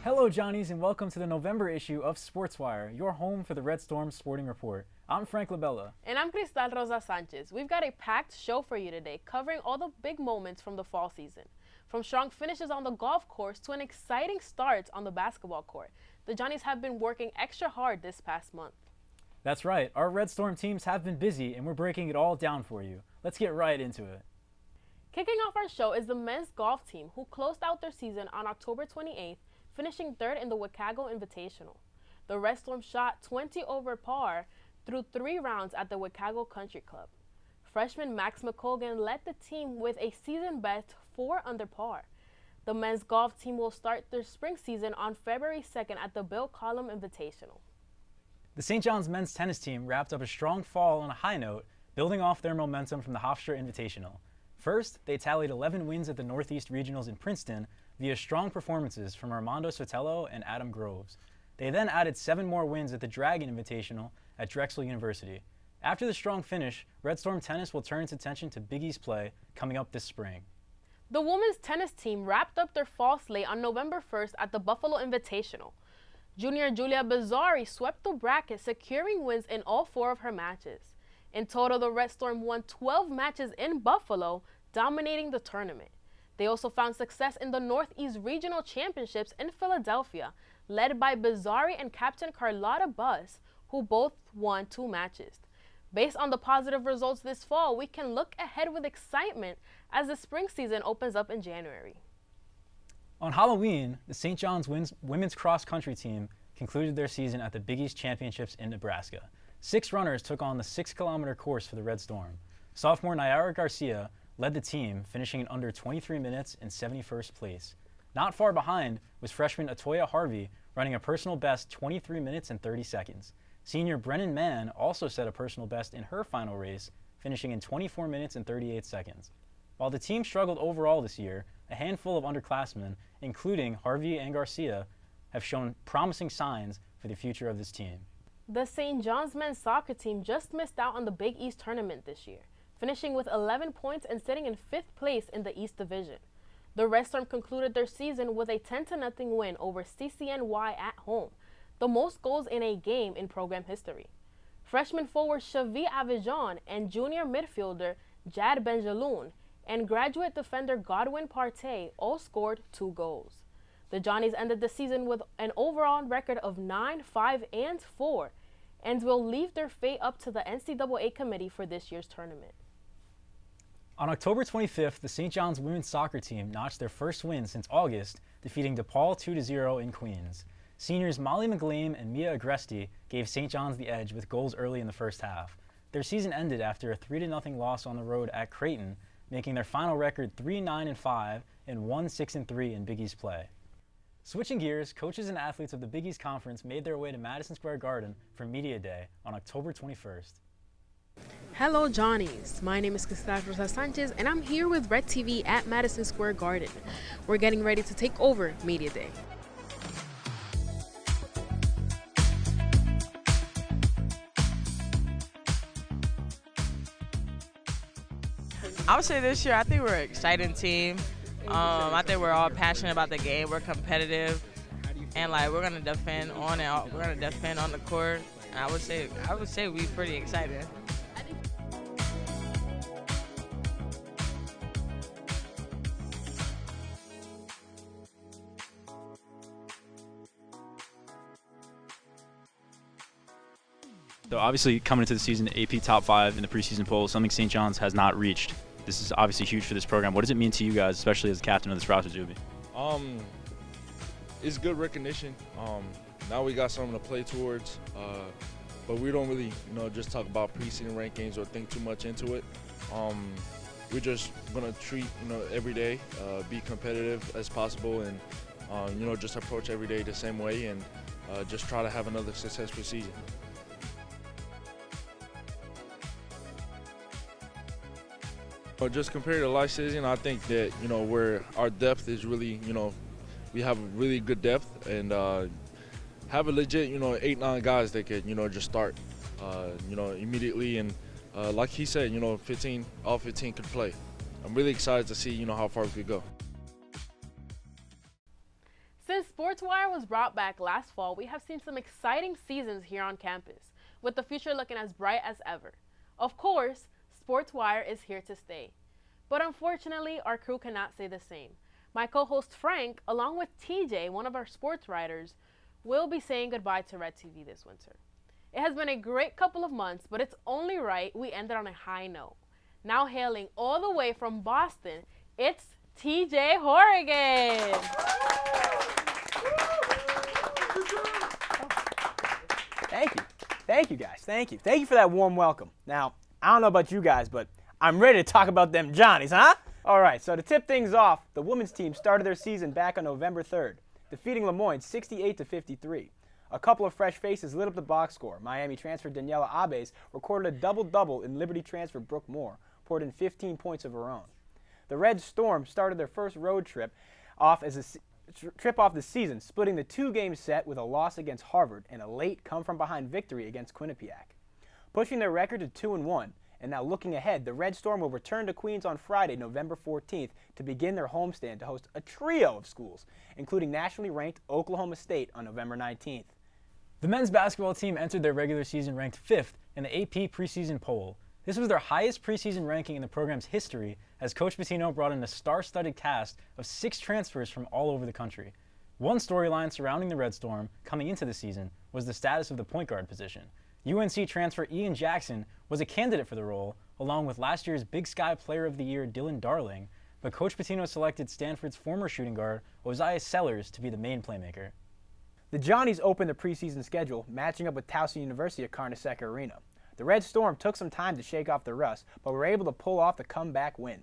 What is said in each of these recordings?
Hello, Johnnies, and welcome to the November issue of SportsWire, your home for the Red Storm Sporting Report. I'm Frank Labella. And I'm Cristal Rosa Sanchez. We've got a packed show for you today, covering all the big moments from the fall season. From strong finishes on the golf course to an exciting start on the basketball court, the Johnnies have been working extra hard this past month. That's right, our Red Storm teams have been busy, and we're breaking it all down for you. Let's get right into it. Kicking off our show is the men's golf team, who closed out their season on October 28th, finishing third in the Chicago Invitational. The Red Storm shot 20 over par through 3 rounds at the Chicago Country Club. Freshman Max McColgan led the team with a season-best 4 under par. The men's golf team will start their spring season on February 2nd at the Bill Collum Invitational. The St. John's men's tennis team wrapped up a strong fall on a high note, building off their momentum from the Hofstra Invitational. First, they tallied 11 wins at the Northeast Regionals in Princeton via strong performances from Armando Sotelo and Adam Groves. They then added 7 more wins at the Dragon Invitational at Drexel University. After the strong finish, Red Storm tennis will turn its attention to Big East play coming up this spring. The women's tennis team wrapped up their fall slate on November 1st at the Buffalo Invitational. Junior Julia Bizzari swept the bracket, securing wins in all 4 of her matches. In total, the Red Storm won 12 matches in Buffalo, dominating the tournament. They also found success in the Northeast Regional Championships in Philadelphia, led by Bizzari and Captain Carlotta Buss, who both won 2 matches. Based on the positive results this fall, we can look ahead with excitement as the spring season opens up in January. On Halloween, the St. John's women's cross-country team concluded their season at the Big East Championships in Nebraska. 6 runners took on the 6-kilometer course for the Red Storm. Sophomore Nayara Garcia led the team, finishing in under 23 minutes in 71st place. Not far behind was freshman Atoya Harvey, running a personal best 23 minutes and 30 seconds. Senior Brennan Mann also set a personal best in her final race, finishing in 24 minutes and 38 seconds. While the team struggled overall this year, a handful of underclassmen, including Harvey and Garcia, have shown promising signs for the future of this team. The St. John's men's soccer team just missed out on the Big East tournament this year, finishing with 11 points and sitting in 5th place in the East Division. The Red Storm concluded their season with a 10-0 win over CCNY at home, the most goals in a game in program history. Freshman forward Shavi Avijan and junior midfielder Jad Benjaloun and graduate defender Godwin Partey all scored 2 goals. The Johnnies ended the season with an overall record of 9, 5, and 4, and will leave their fate up to the NCAA committee for this year's tournament. On October 25th, the St. John's women's soccer team notched their first win since August, defeating DePaul 2-0 in Queens. Seniors Molly McGlame and Mia Agresti gave St. John's the edge with goals early in the first half. Their season ended after a 3-0 loss on the road at Creighton, making their final record 3-9-5 and 1-6-3 in Big East play. Switching gears, coaches and athletes of the Big East Conference made their way to Madison Square Garden for Media Day on October 21st. Hello, Johnnies. My name is Cristal Rosa Sanchez, and I'm here with WRED-TV at Madison Square Garden. We're getting ready to take over Media Day. I would say this year, I think we're an exciting team. I think we're all passionate about the game. We're competitive, and we're gonna defend on and off. We're gonna defend on the court. And I would say we're pretty excited. So obviously coming into the season, AP top 5 in the preseason poll, something St. John's has not reached. This is obviously huge for this program. What does it mean to you guys, especially as the captain of this roster, Zuby? It's good recognition. Now we got something to play towards, but we don't really, just talk about preseason rankings or think too much into it. We're just gonna treat, every day, be competitive as possible, and just approach every day the same way, and just try to have another successful season. Just compared to last season, I think that, where our depth is really, we have really good depth, and have a legit, 8, 9 guys that could, just start, immediately. And like he said, 15, all 15 could play. I'm really excited to see, how far we could go. Since SportsWire was brought back last fall, we have seen some exciting seasons here on campus, with the future looking as bright as ever. Of course, SportsWire is here to stay. But unfortunately, our crew cannot say the same. My co-host Frank, along with TJ, one of our sports writers, will be saying goodbye to WRED-TV this winter. It has been a great couple of months, but it's only right we ended on a high note. Now hailing all the way from Boston, it's TJ Horrigan. Thank you guys, thank you for that warm welcome. Now, I don't know about you guys, but I'm ready to talk about them Johnnies, huh? All right, so to tip things off, the women's team started their season back on November 3rd, defeating Lemoyne 68-53. A couple of fresh faces lit up the box score. Miami transfer Daniela Abbes recorded a double-double, and Liberty transfer Brooke Moore poured in 15 points of her own. The Red Storm started their first road trip off the season, splitting the two-game set with a loss against Harvard and a late come-from-behind victory against Quinnipiac. Pushing their record to 2-1, and now looking ahead, the Red Storm will return to Queens on Friday, November 14th, to begin their homestand to host a trio of schools, including nationally ranked Oklahoma State on November 19th. The men's basketball team entered their regular season ranked 5th in the AP preseason poll. This was their highest preseason ranking in the program's history, as Coach Pitino brought in a star-studded cast of 6 transfers from all over the country. One storyline surrounding the Red Storm coming into the season was the status of the point guard position. UNC transfer Ian Jackson was a candidate for the role, along with last year's Big Sky Player of the Year Dylan Darling, but Coach Pitino selected Stanford's former shooting guard Ozias Sellers to be the main playmaker. The Johnnies opened the preseason schedule, matching up with Towson University at Carnesecca Arena. The Red Storm took some time to shake off the rust, but were able to pull off the comeback win.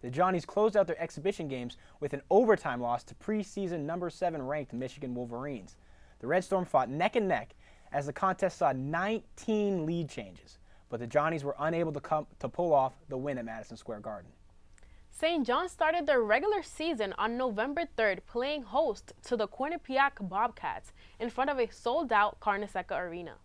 The Johnnies closed out their exhibition games with an overtime loss to preseason number 7 ranked Michigan Wolverines. The Red Storm fought neck and neck as the contest saw 19 lead changes, but the Johnnies were unable to pull off the win at Madison Square Garden. St. John started their regular season on November 3rd, playing host to the Quinnipiac Bobcats in front of a sold-out Carnesecca Arena.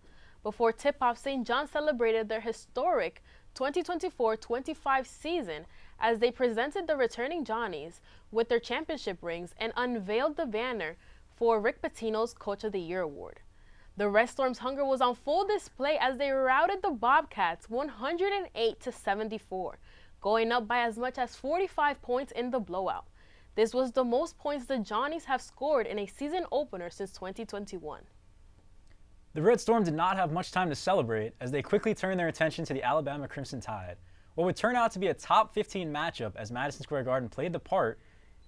Before tip-off, St. John celebrated their historic 2024-25 season as they presented the returning Johnnies with their championship rings and unveiled the banner for Rick Pitino's Coach of the Year award. The Red Storm's hunger was on full display as they routed the Bobcats 108-74. Going up by as much as 45 points in the blowout. This was the most points the Johnnies have scored in a season opener since 2021. The Red Storm did not have much time to celebrate as they quickly turned their attention to the Alabama Crimson Tide. What would turn out to be a top 15 matchup as Madison Square Garden played the part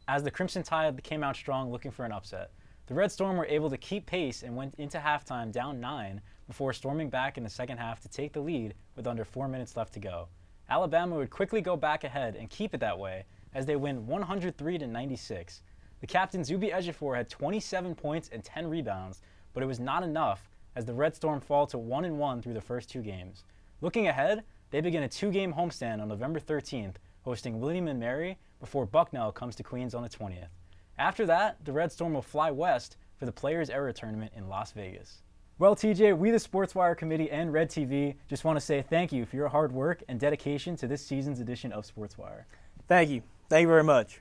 as the Crimson Tide came out strong looking for an upset. The Red Storm were able to keep pace and went into halftime down 9 before storming back in the second half to take the lead with under 4 minutes left to go. Alabama would quickly go back ahead and keep it that way as they win 103-96. The captain Zubi Ejiofor had 27 points and 10 rebounds, but it was not enough as the Red Storm fall to 1-1 through the first 2 games. Looking ahead, they begin a 2-game homestand on November 13th, hosting William & Mary before Bucknell comes to Queens on the 20th. After that, the Red Storm will fly west for the Players Era Tournament in Las Vegas. Well, TJ, we the SportsWire Committee and WRED-TV just want to say thank you for your hard work and dedication to this season's edition of SportsWire. Thank you. Thank you very much.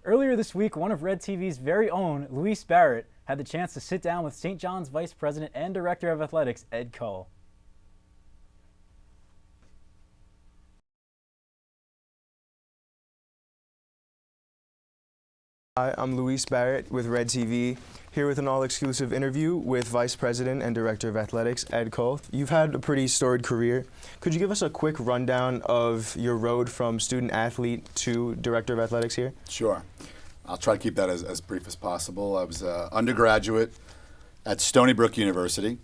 Earlier this week, one of WRED-TV's very own, Luis Barrett, had the chance to sit down with St. John's Vice President and Director of Athletics, Ed Kull. Hi, I'm Luis Barrett with WRED-TV, here with an all-exclusive interview with Vice President and Director of Athletics, Ed Kull. You've had a pretty storied career. Could you give us a quick rundown of your road from student athlete to Director of Athletics here? Sure. I'll try to keep that as brief as possible. I was an undergraduate at Stony Brook University,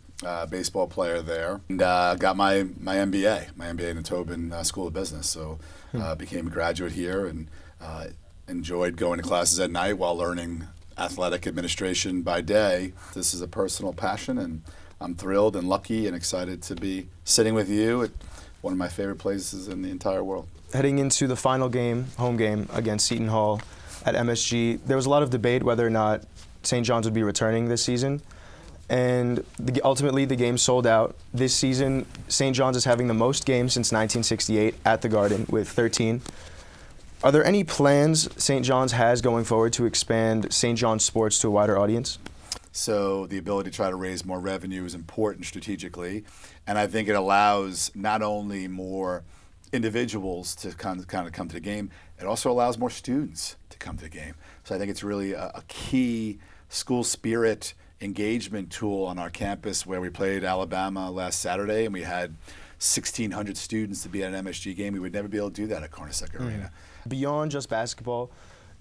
baseball player there, and got my MBA in the Tobin School of Business. So became a graduate here and enjoyed going to classes at night while learning athletic administration by day. This is a personal passion, and I'm thrilled and lucky and excited to be sitting with you at one of my favorite places in the entire world. Heading into the final game, home game, against Seton Hall at MSG, there was a lot of debate whether or not St. John's would be returning this season. And ultimately, the game sold out. This season, St. John's is having the most games since 1968 at the Garden with 13. Are there any plans St. John's has going forward to expand St. John's sports to a wider audience? So the ability to try to raise more revenue is important strategically, and I think it allows not only more individuals to kind of come to the game, it also allows more students to come to the game. So I think it's really a key school spirit engagement tool on our campus, where we played Alabama last Saturday and we had 1,600 students to be at an MSG game. We would never be able to do that at Cornhusker Arena. Beyond just basketball,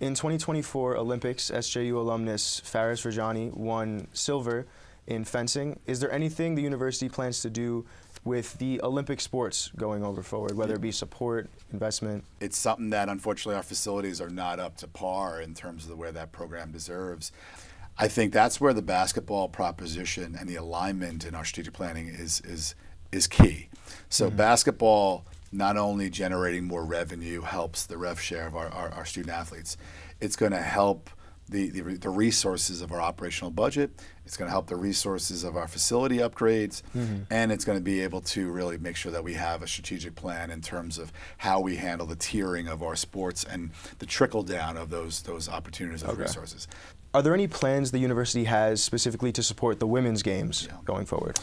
in 2024 Olympics, SJU alumnus Faris Rajani won silver in fencing. Is there anything the university plans to do with the Olympic sports going over forward, whether it be support, investment? It's something that unfortunately our facilities are not up to par in terms of where that program deserves. I think that's where the basketball proposition and the alignment in our strategic planning is key. So basketball, not only generating more revenue, helps the rev share of our student athletes. It's going to help the resources of our operational budget. It's going to help the resources of our facility upgrades, and it's going to be able to really make sure that we have a strategic plan in terms of how we handle the tiering of our sports and the trickle down of those opportunities and resources. Are there any plans the university has specifically to support the women's games going forward?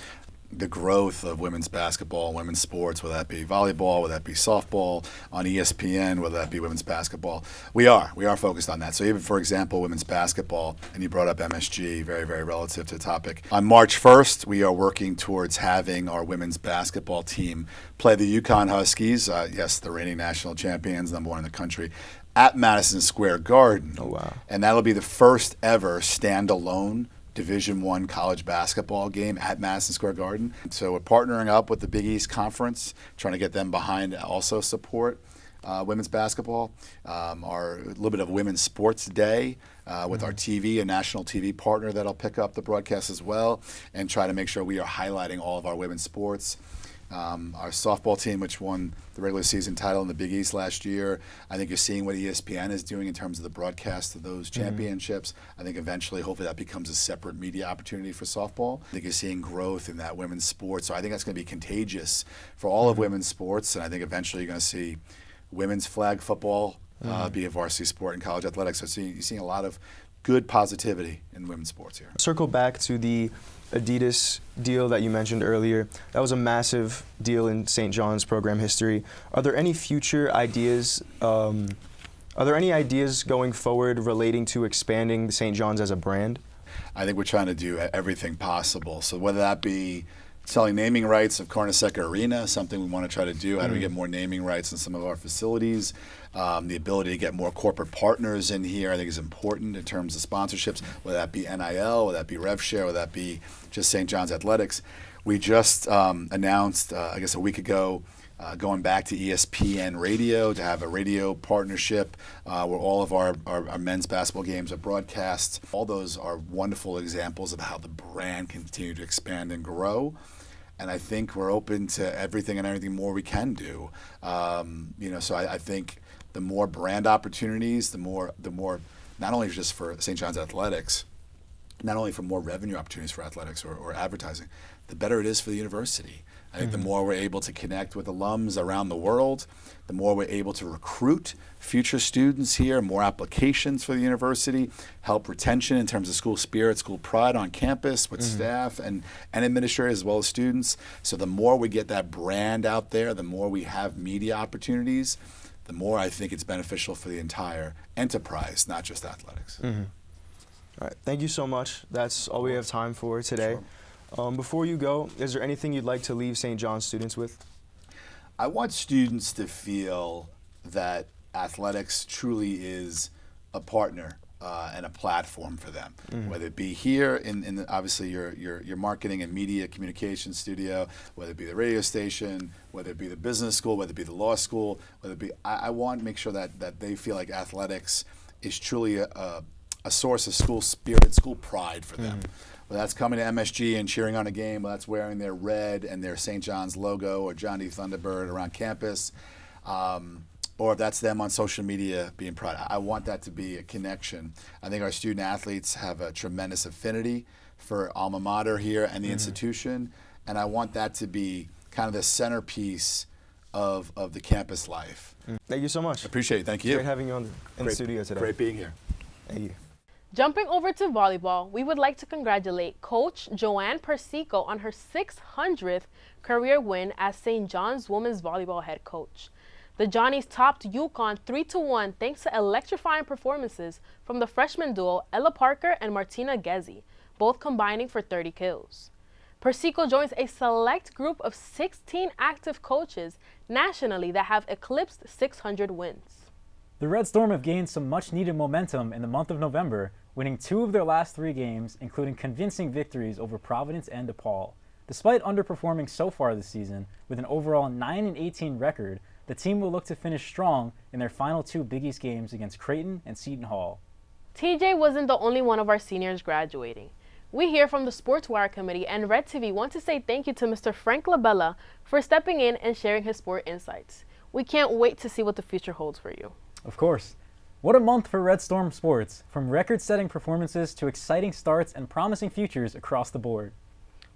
The growth of women's basketball, women's sports, whether that be volleyball, whether that be softball, on ESPN, whether that be women's basketball, we are focused on that. So even, for example, women's basketball, and you brought up MSG, very, very relative to the topic. On March 1st, we are working towards having our women's basketball team play the UConn Huskies, yes, the reigning national champions, #1 in the country, at Madison Square Garden. Oh, wow. And that'll be the first ever standalone Division I college basketball game at Madison Square Garden. So we're partnering up with the Big East Conference, trying to get them behind, also support women's basketball. Our little bit of Women's Sports Day with our TV, a national TV partner that'll pick up the broadcast as well, and try to make sure we are highlighting all of our women's sports. Our softball team, which won the regular season title in the Big East last year, I think you're seeing what ESPN is doing in terms of the broadcast of those championships. I think eventually, hopefully, that becomes a separate media opportunity for softball. I think you're seeing growth in that women's sports. So I think that's going to be contagious for all of women's sports, and I think eventually you're going to see women's flag football be a varsity sport in college athletics. So you're seeing a lot of good positivity in women's sports here. Circle back to the Adidas deal that you mentioned earlier. That was a massive deal in St. John's program history. Are there any future ideas? Are there any ideas going forward relating to expanding St. John's as a brand? I think we're trying to do everything possible. So whether that be selling naming rights of Cornhusker Arena, something we want to try to do. How do we get more naming rights in some of our facilities? The ability to get more corporate partners in here, I think, is important in terms of sponsorships, whether that be NIL, whether that be rev share, whether that be just St. John's Athletics. We just announced, I guess a week ago, going back to ESPN Radio to have a radio partnership where all of our men's basketball games are broadcast. All those are wonderful examples of how the brand can continue to expand and grow. And I think we're open to everything and anything more we can do. So I think the more brand opportunities, the more not only just for St. John's Athletics, not only for more revenue opportunities for athletics or advertising, the better it is for the university. I think the more we're able to connect with alums around the world, the more we're able to recruit future students here, more applications for the university, help retention in terms of school spirit, school pride on campus with staff and administrators as well as students. So the more we get that brand out there, the more we have media opportunities, the more I think it's beneficial for the entire enterprise, not just athletics. All right, thank you so much. That's all we have time for today. Before you go, is there anything you'd like to leave St. John's students with? I want students to feel that athletics truly is a partner and a platform for them, whether it be here in obviously your marketing and media communication studio, whether it be the radio station, whether it be the business school, whether it be the law school, whether it be, I want to make sure that they feel like athletics is truly a source of school spirit, school pride for them. Whether that's coming to MSG and cheering on a game, whether that's wearing their red and their St. John's logo or John D. Thunderbird around campus, or if that's them on social media being proud. I want that to be a connection. I think our student athletes have a tremendous affinity for alma mater here and the institution, and I want that to be kind of the centerpiece of the campus life. Thank you so much. Appreciate it. Thank you. Great having you in the studio today. Great being here. Thank you. Jumping over to volleyball, we would like to congratulate Coach Joanne Persico on her 600th career win as St. John's women's volleyball head coach. The Johnnies topped UConn 3-1 thanks to electrifying performances from the freshman duo Ella Parker and Martina Gezzi, both combining for 30 kills. Persico joins a select group of 16 active coaches nationally that have eclipsed 600 wins. The Red Storm have gained some much-needed momentum in the month of November, winning 2 of their last 3 games, including convincing victories over Providence and DePaul. Despite underperforming so far this season, with an overall 9-18 record, the team will look to finish strong in their final 2 Big East games against Creighton and Seton Hall. TJ wasn't the only one of our seniors graduating. We here from the SportsWire committee and WRED-TV want to say thank you to Mr. Frank LaBella for stepping in and sharing his sport insights. We can't wait to see what the future holds for you. Of course. What a month for Red Storm sports, from record-setting performances to exciting starts and promising futures across the board.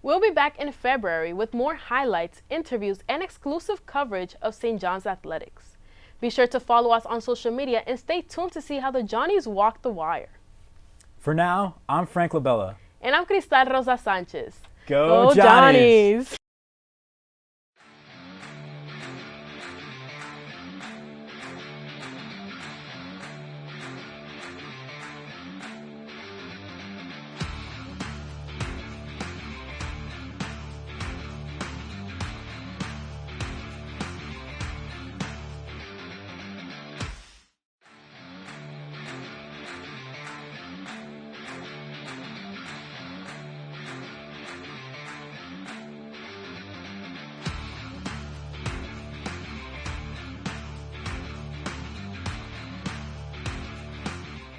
We'll be back in February with more highlights, interviews, and exclusive coverage of St. John's athletics. Be sure to follow us on social media and stay tuned to see how the Johnnies walk the wire. For now, I'm Frank LaBella. And I'm Cristal Rosa Sanchez. Go Johnnies!